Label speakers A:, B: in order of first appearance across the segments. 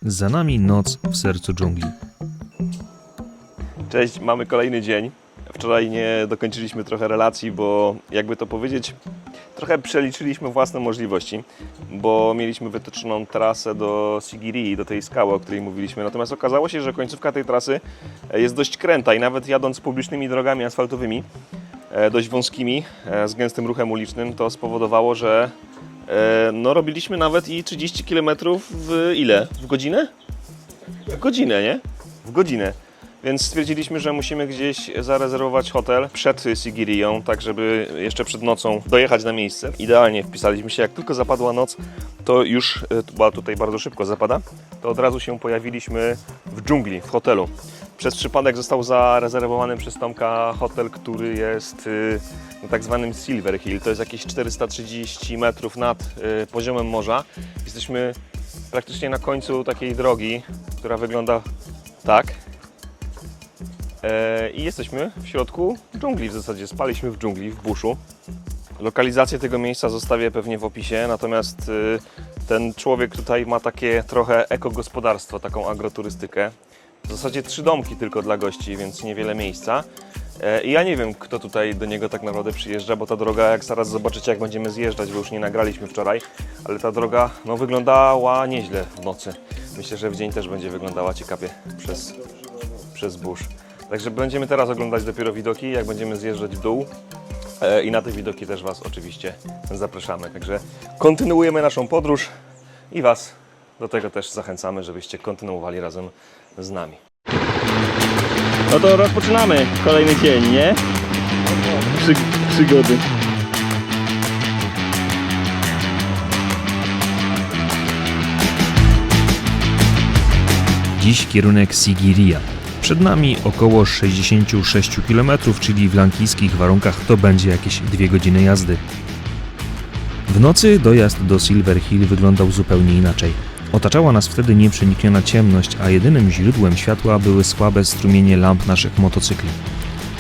A: Za nami noc w sercu dżungli.
B: Cześć, mamy kolejny dzień. Wczoraj nie dokończyliśmy trochę relacji, bo jakby to powiedzieć, trochę przeliczyliśmy własne możliwości, bo mieliśmy wytyczoną trasę do Sigiriyi, do tej skały, o której mówiliśmy. Natomiast okazało się, że końcówka tej trasy jest dość kręta i nawet jadąc publicznymi drogami asfaltowymi, dość wąskimi, z gęstym ruchem ulicznym, to spowodowało, że no, robiliśmy nawet i 30 km w ile? W godzinę? W godzinę, nie? W godzinę. Więc stwierdziliśmy, że musimy gdzieś zarezerwować hotel przed Sigiriją, tak żeby jeszcze przed nocą dojechać na miejsce. Idealnie wpisaliśmy się, jak tylko zapadła noc, to już, bo tutaj bardzo szybko zapada, to od razu się pojawiliśmy w dżungli, w hotelu. Przez przypadek został zarezerwowany przez Tomka hotel, który jest na tak zwanym Silver Hill. To jest jakieś 430 metrów nad poziomem morza. Jesteśmy praktycznie na końcu takiej drogi, która wygląda tak. I jesteśmy w środku dżungli w zasadzie. Spaliśmy w dżungli, w buszu. Lokalizację tego miejsca zostawię pewnie w opisie, natomiast ten człowiek tutaj ma takie trochę ekogospodarstwo, taką agroturystykę. W zasadzie 3 domki tylko dla gości, więc niewiele miejsca. I ja nie wiem, kto tutaj do niego tak naprawdę przyjeżdża, bo ta droga, jak zaraz zobaczycie, jak będziemy zjeżdżać, bo już nie nagraliśmy wczoraj, ale ta droga no, wyglądała nieźle w nocy. Myślę, że w dzień też będzie wyglądała ciekawie przez burz. Także będziemy teraz oglądać dopiero widoki, jak będziemy zjeżdżać w dół i na te widoki też Was oczywiście zapraszamy. Także kontynuujemy naszą podróż i Was do tego też zachęcamy, żebyście kontynuowali razem z nami. No to rozpoczynamy kolejny dzień, nie? Przygody.
A: Dziś kierunek Sigiriya. Przed nami około 66 km, czyli w lankijskich warunkach to będzie jakieś 2 godziny jazdy. W nocy dojazd do Silver Hill wyglądał zupełnie inaczej. Otaczała nas wtedy nieprzenikniona ciemność, a jedynym źródłem światła były słabe strumienie lamp naszych motocykli.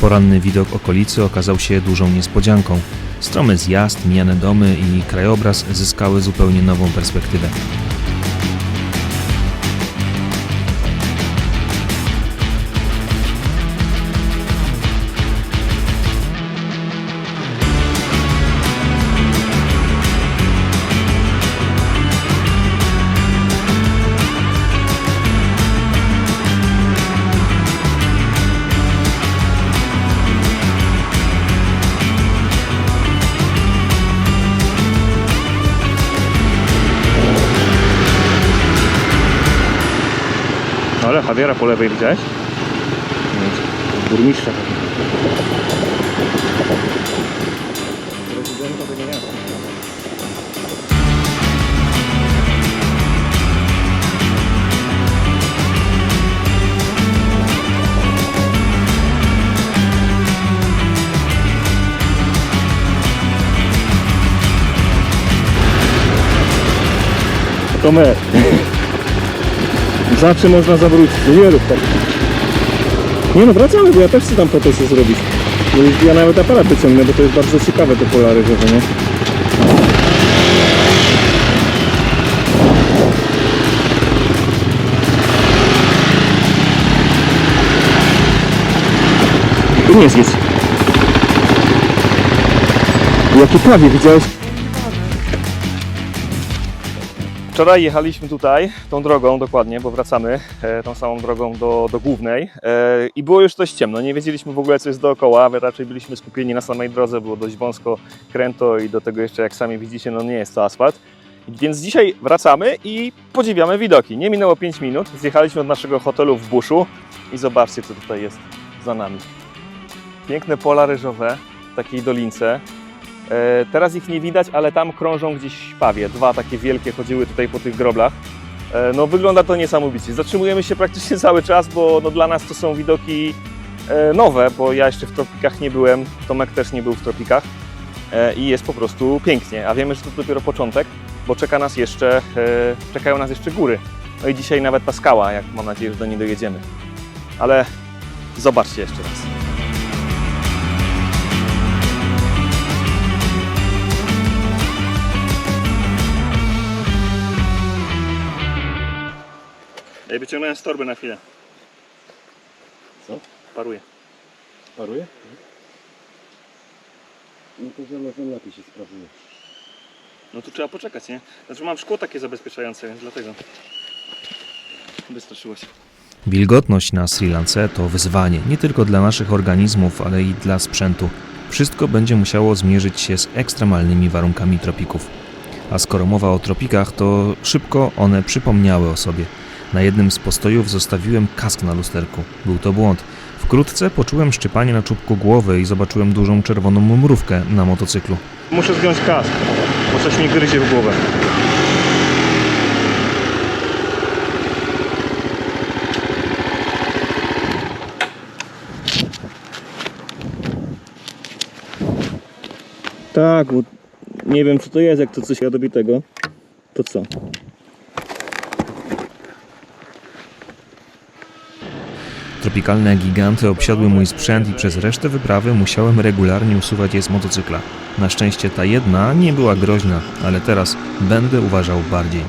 A: Poranny widok okolicy okazał się dużą niespodzianką. Stromy zjazd, mijane domy i krajobraz zyskały zupełnie nową perspektywę.
B: Ale Javiera po lewej widziałeś? Burmistrza. Prezydenta tego miasta. Tomek. Zawsze można zawrócić, nie rób tak. Nie no, wracamy, bo ja też chcę tam fotosy zrobić. Ja nawet aparat wyciągnę, bo to jest bardzo ciekawe te polary, nie? Tu nie zjedz. Jakie prawie, widziałeś? Wczoraj jechaliśmy tutaj, tą drogą dokładnie, bo wracamy tą samą drogą do głównej i było już dość ciemno, nie wiedzieliśmy w ogóle co jest dookoła, raczej byliśmy skupieni na samej drodze, było dość wąsko, kręto i do tego jeszcze jak sami widzicie, no nie jest to asfalt. Więc dzisiaj wracamy i podziwiamy widoki. Nie minęło 5 minut, zjechaliśmy od naszego hotelu w buszu i zobaczcie co tutaj jest za nami. Piękne pola ryżowe w takiej dolince. Teraz ich nie widać, ale tam krążą gdzieś pawie. 2 takie wielkie chodziły tutaj po tych groblach. No wygląda to niesamowicie. Zatrzymujemy się praktycznie cały czas, bo no, dla nas to są widoki nowe, bo ja jeszcze w tropikach nie byłem, Tomek też nie był w tropikach i jest po prostu pięknie. A wiemy, że to dopiero początek, bo czekają nas jeszcze góry. No i dzisiaj nawet ta skała, jak mam nadzieję, że do niej dojedziemy. Ale zobaczcie jeszcze raz.
C: Ja wyciągnąłem z torby na chwilę.
D: Co?
C: Paruje.
D: Paruje? No to żelazem lepiej się sprawuje.
C: No tu trzeba poczekać, nie? Znaczy mam szkło takie zabezpieczające, więc dlatego wystraszyło się.
A: Wilgotność na Sri Lance to wyzwanie nie tylko dla naszych organizmów, ale i dla sprzętu. Wszystko będzie musiało zmierzyć się z ekstremalnymi warunkami tropików. A skoro mowa o tropikach, to szybko one przypomniały o sobie. Na jednym z postojów zostawiłem kask na lusterku. Był to błąd. Wkrótce poczułem szczypanie na czubku głowy i zobaczyłem dużą czerwoną mrówkę na motocyklu.
C: Muszę zdjąć kask, bo coś mi gryzie w głowę. Tak, bo nie wiem co to jest, jak to coś jadowitego, to co?
A: Tropikalne giganty obsiadły mój sprzęt i przez resztę wyprawy musiałem regularnie usuwać je z motocykla. Na szczęście ta jedna nie była groźna, ale teraz będę uważał bardziej.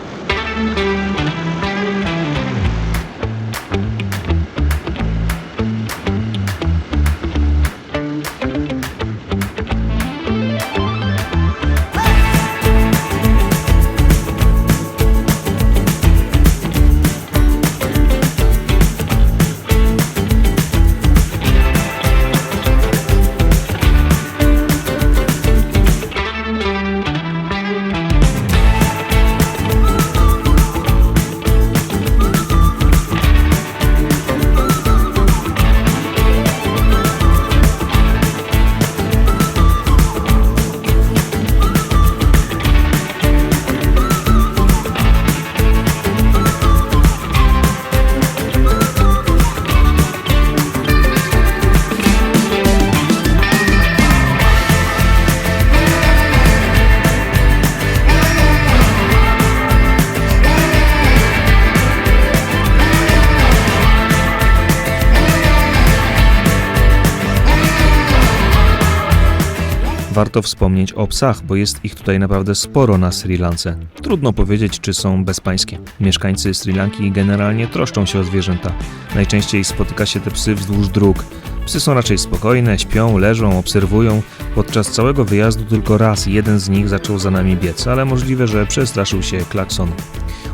A: Warto wspomnieć o psach, bo jest ich tutaj naprawdę sporo na Sri Lance. Trudno powiedzieć, czy są bezpańskie. Mieszkańcy Sri Lanki generalnie troszczą się o zwierzęta. Najczęściej spotyka się te psy wzdłuż dróg. Psy są raczej spokojne, śpią, leżą, obserwują. Podczas całego wyjazdu tylko raz jeden z nich zaczął za nami biec, ale możliwe, że przestraszył się klaksonu.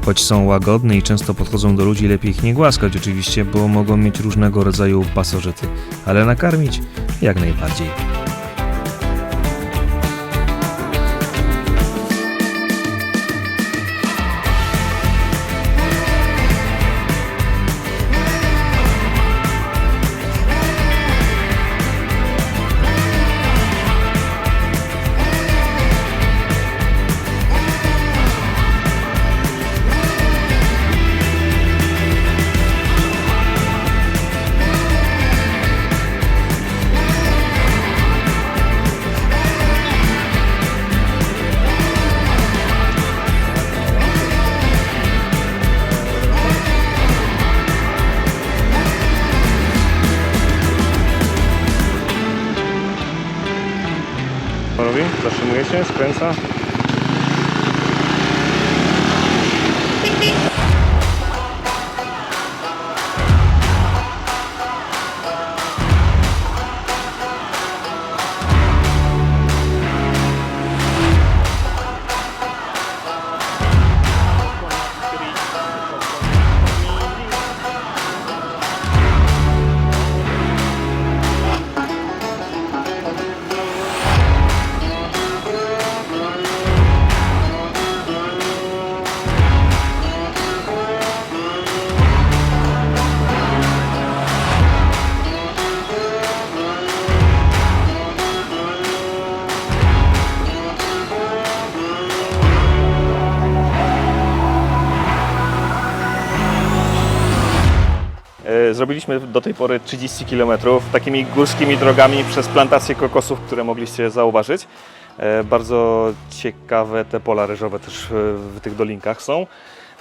A: Choć są łagodne i często podchodzą do ludzi, lepiej ich nie głaskać oczywiście, bo mogą mieć różnego rodzaju pasożyty. Ale nakarmić jak najbardziej.
C: Zatrzymuje się, skręca. Zrobiliśmy do tej pory 30 km takimi górskimi drogami przez plantacje kokosów, które mogliście zauważyć. Bardzo ciekawe te pola ryżowe też w tych dolinkach są.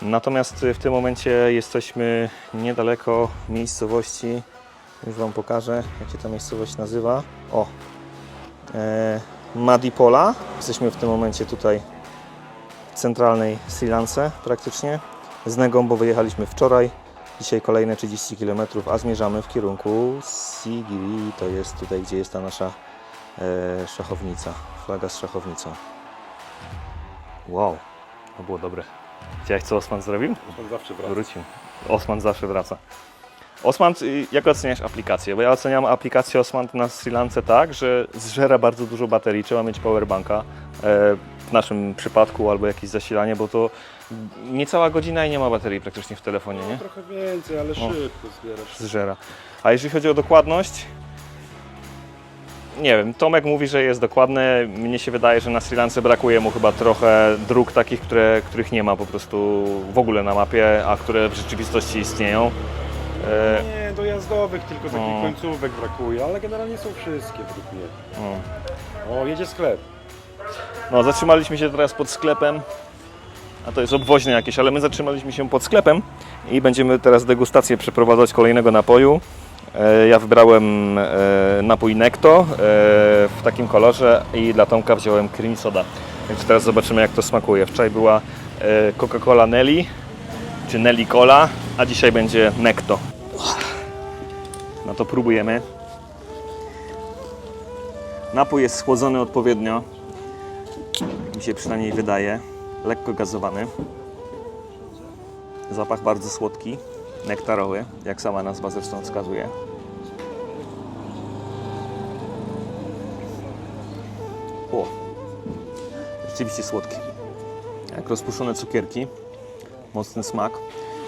C: Natomiast w tym momencie jesteśmy niedaleko miejscowości, już Wam pokażę, jak się ta miejscowość nazywa. O, Madipola. Jesteśmy w tym momencie tutaj w centralnej Sri Lance praktycznie. Z Negombo wyjechaliśmy wczoraj.
B: Dzisiaj kolejne 30 km, a zmierzamy w kierunku Sigiri. To jest tutaj, gdzie jest ta nasza szachownica, flaga z szachownicą.
C: Wow, to było dobre. Widziałeś, co Osman zrobił?
D: On zawsze wraca.
C: Wrócił. Osman zawsze wraca. Osman, jak oceniasz aplikację? Bo ja oceniam aplikację Osman na Sri Lance tak, że zżera bardzo dużo baterii. Trzeba mieć powerbanka. W naszym przypadku albo jakieś zasilanie, bo to niecała godzina i nie ma baterii praktycznie w telefonie, nie?
D: Trochę więcej, ale szybko zbierasz.
C: Zżera. A jeżeli chodzi o dokładność, nie wiem, Tomek mówi, że jest dokładne. Mnie się wydaje, że na Sri Lance brakuje mu chyba trochę dróg takich, których nie ma po prostu w ogóle na mapie, a które w rzeczywistości istnieją.
D: Nie, dojazdowych tylko takich
C: No.
D: końcówek brakuje, ale generalnie są wszystkie według mnie.
C: No.
D: O, jedzie sklep.
C: No, zatrzymaliśmy się teraz pod sklepem, a to jest obwoźne jakieś, ale my zatrzymaliśmy się pod sklepem i będziemy teraz degustację przeprowadzać kolejnego napoju. Ja wybrałem napój Necto w takim kolorze i dla Tomka wziąłem cream soda. Więc teraz zobaczymy, jak to smakuje. Wczoraj była Coca-Cola Nelly, czy Nelly Cola, a dzisiaj będzie Necto. No to próbujemy. Napój jest schłodzony odpowiednio. Mi się przynajmniej wydaje. Lekko gazowany. Zapach bardzo słodki, nektarowy, jak sama nazwa zresztą wskazuje. O, rzeczywiście słodki. Jak rozpuszczone cukierki, mocny smak.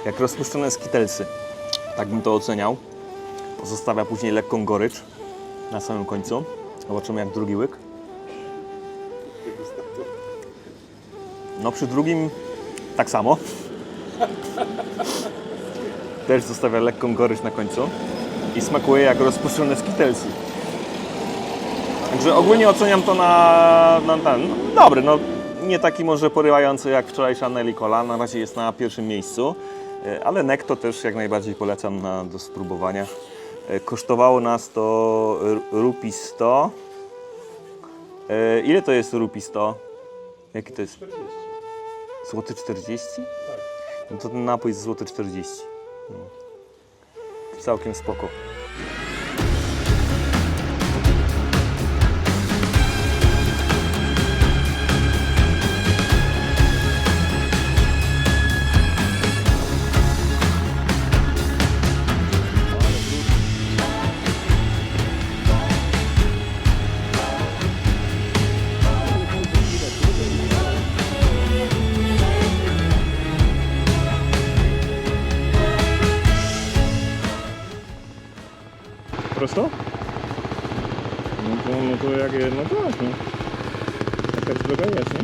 C: Jak rozpuszczone skitelsy, tak bym to oceniał. Pozostawia później lekką gorycz na samym końcu. Zobaczymy, jak drugi łyk. No przy drugim tak samo. Też zostawia lekką gorycz na końcu i smakuje jak rozpuszczone skitelsy. Także ogólnie oceniam to na ten, no, dobry, no nie taki może porywający jak wczorajsza Nelly Cola, na razie jest na pierwszym miejscu, ale Necto też jak najbardziej polecam do spróbowania. Kosztowało nas to rupii 100. Ile to jest rupii 100? Jaki to jest? Złoty 40? Tak. No to ten napój jest złoty 40. No. Całkiem spoko. Prosto? No to jak no tak, no. Jakaś droga jest, nie?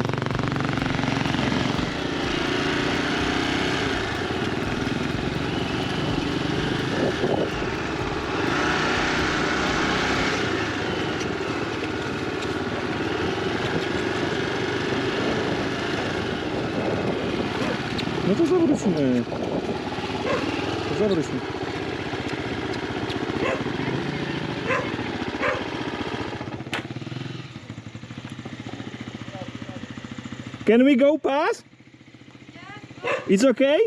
C: No to zawróćmy. Zawróćmy. Can we go past? It's okay?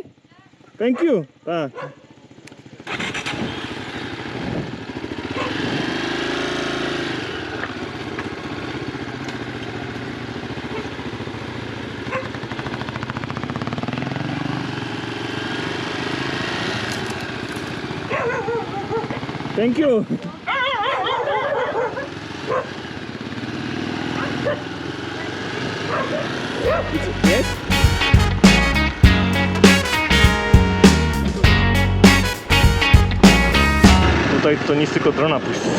C: Thank you. Ah. Thank you. Yes? Tutaj to nic, tylko drona puścić.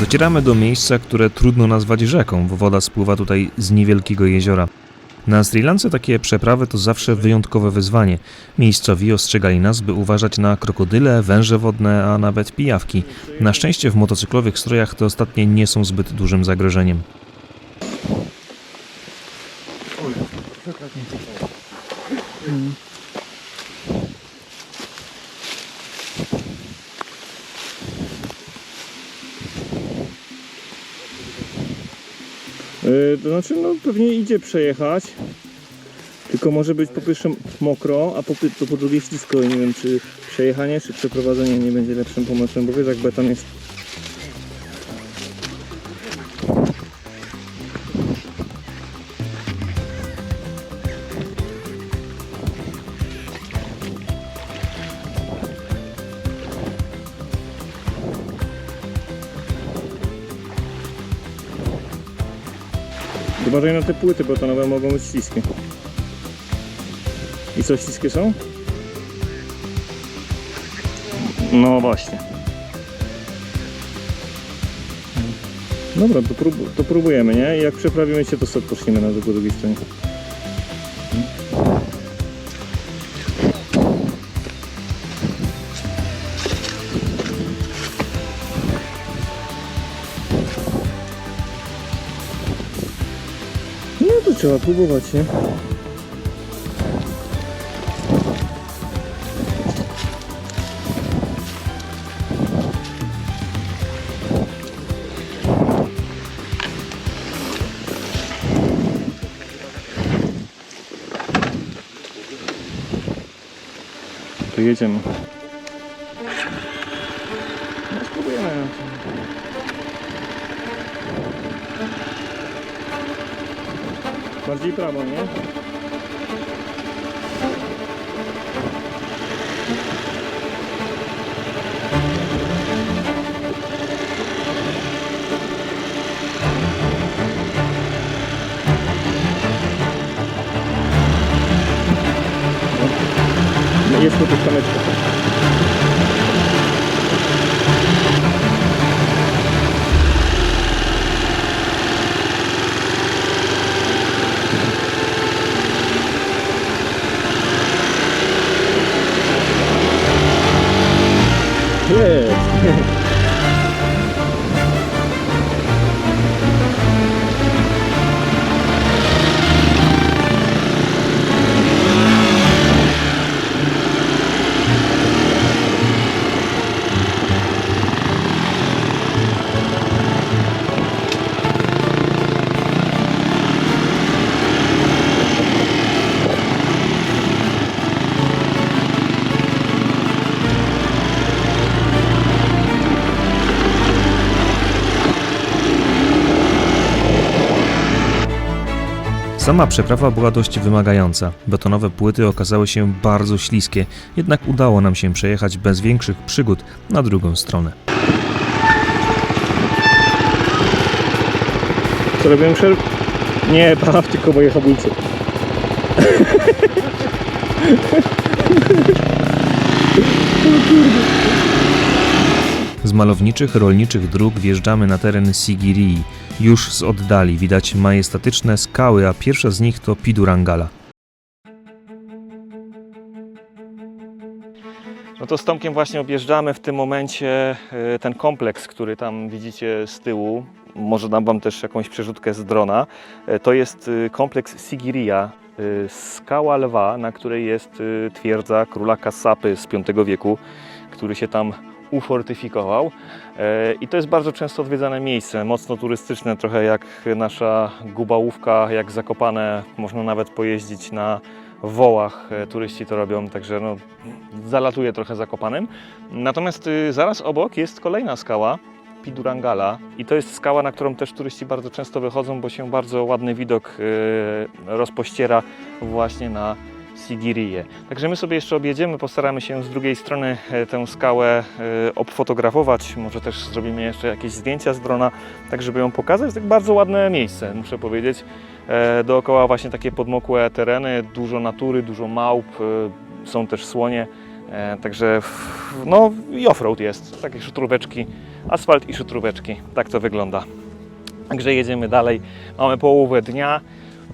A: Docieramy do miejsca, które trudno nazwać rzeką, bo woda spływa tutaj z niewielkiego jeziora. Na Sri Lance takie przeprawy to zawsze wyjątkowe wyzwanie. Miejscowi ostrzegali nas, by uważać na krokodyle, węże wodne, a nawet pijawki. Na szczęście w motocyklowych strojach te ostatnie nie są zbyt dużym zagrożeniem.
C: To znaczy, no pewnie idzie przejechać, tylko może być po pierwsze mokro, a po drugie ślisko i nie wiem, czy przejechanie, czy przeprowadzenie nie będzie lepszym pomysłem, bo wiesz, jak beton jest. Uważaj na te płyty betonowe, mogą być śliskie. I co, śliskie są? No właśnie. Dobra, to próbujemy, nie? I jak przeprawimy się, to sobie odpoczniemy na drugiej stronie. No to trzeba próbować, nie? To jedziemy. No spróbujemy. Bardziej prawo, nie? No, jest tu też kameczka. Jest!
A: Sama przeprawa była dość wymagająca. Betonowe płyty okazały się bardzo śliskie, jednak udało nam się przejechać bez większych przygód na drugą stronę.
C: Co robiłem przerwę? Nie, praw, tylko moje hamulce.
A: Z malowniczych, rolniczych dróg wjeżdżamy na teren Sigiriyi. Już z oddali widać majestatyczne skały, a pierwsza z nich to Pidurangala.
C: No to z Tomkiem właśnie objeżdżamy w tym momencie ten kompleks, który tam widzicie z tyłu. Może dam wam też jakąś przerzutkę z drona. To jest kompleks Sigiriya, skała lwa, na której jest twierdza króla Kassapy z V wieku, który się tam ufortyfikował. I to jest bardzo często odwiedzane miejsce, mocno turystyczne, trochę jak nasza Gubałówka, jak Zakopane. Można nawet pojeździć na wołach, turyści to robią, także no, zalatuje trochę Zakopanem. Natomiast zaraz obok jest kolejna skała, Pidurangala, i to jest skała, na którą też turyści bardzo często wychodzą, bo się bardzo ładny widok rozpościera właśnie na Sigiriję. Także my sobie jeszcze objedziemy, postaramy się z drugiej strony tę skałę obfotografować, może też zrobimy jeszcze jakieś zdjęcia z drona, tak żeby ją pokazać. Tak bardzo ładne miejsce, muszę powiedzieć. Dookoła właśnie takie podmokłe tereny, dużo natury, dużo małp, są też słonie, Także no i offroad jest, takie szutróweczki, asfalt i szutróweczki, tak to wygląda. Także jedziemy dalej, mamy połowę dnia,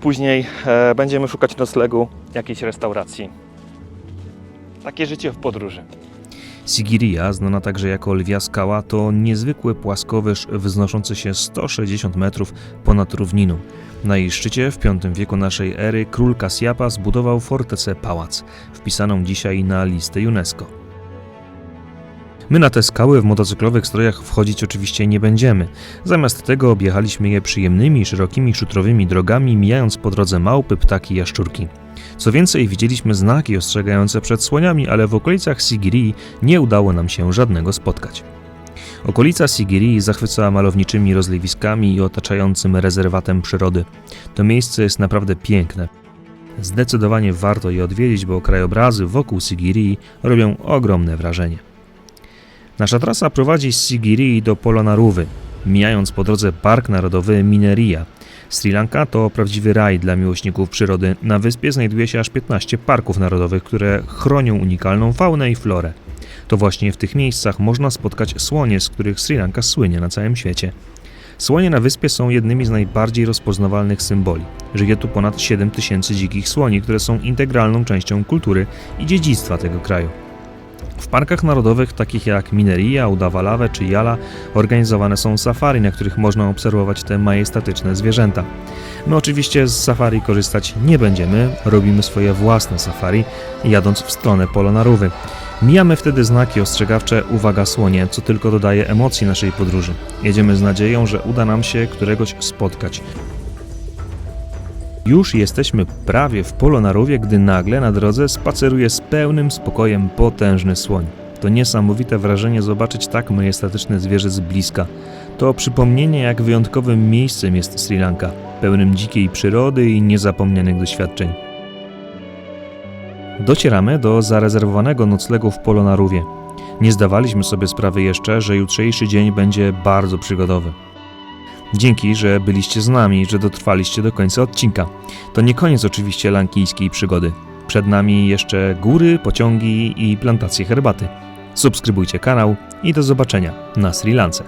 C: później będziemy szukać noclegu, jakiejś restauracji. Takie życie w podróży.
A: Sigiriya, znana także jako Lwia Skała, to niezwykły płaskowyż wznoszący się 160 metrów ponad równiną. Na jej szczycie w V wieku naszej ery król Kasyapa zbudował fortecę Pałac, wpisaną dzisiaj na listę UNESCO. My na te skały w motocyklowych strojach wchodzić oczywiście nie będziemy. Zamiast tego objechaliśmy je przyjemnymi, szerokimi, szutrowymi drogami, mijając po drodze małpy, ptaki, jaszczurki. Co więcej, widzieliśmy znaki ostrzegające przed słoniami, ale w okolicach Sigiriyi nie udało nam się żadnego spotkać. Okolica Sigiriyi zachwyca malowniczymi rozlewiskami i otaczającym rezerwatem przyrody. To miejsce jest naprawdę piękne. Zdecydowanie warto je odwiedzić, bo krajobrazy wokół Sigiriyi robią ogromne wrażenie. Nasza trasa prowadzi z Sigiriyi do Polonnaruwy, mijając po drodze Park Narodowy Mineria. Sri Lanka to prawdziwy raj dla miłośników przyrody. Na wyspie znajduje się aż 15 parków narodowych, które chronią unikalną faunę i florę. To właśnie w tych miejscach można spotkać słonie, z których Sri Lanka słynie na całym świecie. Słonie na wyspie są jednymi z najbardziej rozpoznawalnych symboli. Żyje tu ponad 7 tysięcy dzikich słoni, które są integralną częścią kultury i dziedzictwa tego kraju. W parkach narodowych takich jak Mineria, Udavalawe czy Yala organizowane są safari, na których można obserwować te majestatyczne zwierzęta. My oczywiście z safari korzystać nie będziemy, robimy swoje własne safari, jadąc w stronę Polonnaruwy. Mijamy wtedy znaki ostrzegawcze "Uwaga słonie", co tylko dodaje emocji naszej podróży. Jedziemy z nadzieją, że uda nam się któregoś spotkać. Już jesteśmy prawie w Polonnaruwie, gdy nagle na drodze spaceruje z pełnym spokojem potężny słoń. To niesamowite wrażenie zobaczyć tak majestatyczne zwierzę z bliska. To przypomnienie, jak wyjątkowym miejscem jest Sri Lanka, pełnym dzikiej przyrody i niezapomnianych doświadczeń. Docieramy do zarezerwowanego noclegu w Polonnaruwie. Nie zdawaliśmy sobie sprawy jeszcze, że jutrzejszy dzień będzie bardzo przygodowy. Dzięki, że byliście z nami, że dotrwaliście do końca odcinka. To nie koniec oczywiście lankijskiej przygody. Przed nami jeszcze góry, pociągi i plantacje herbaty. Subskrybujcie kanał i do zobaczenia na Sri Lance.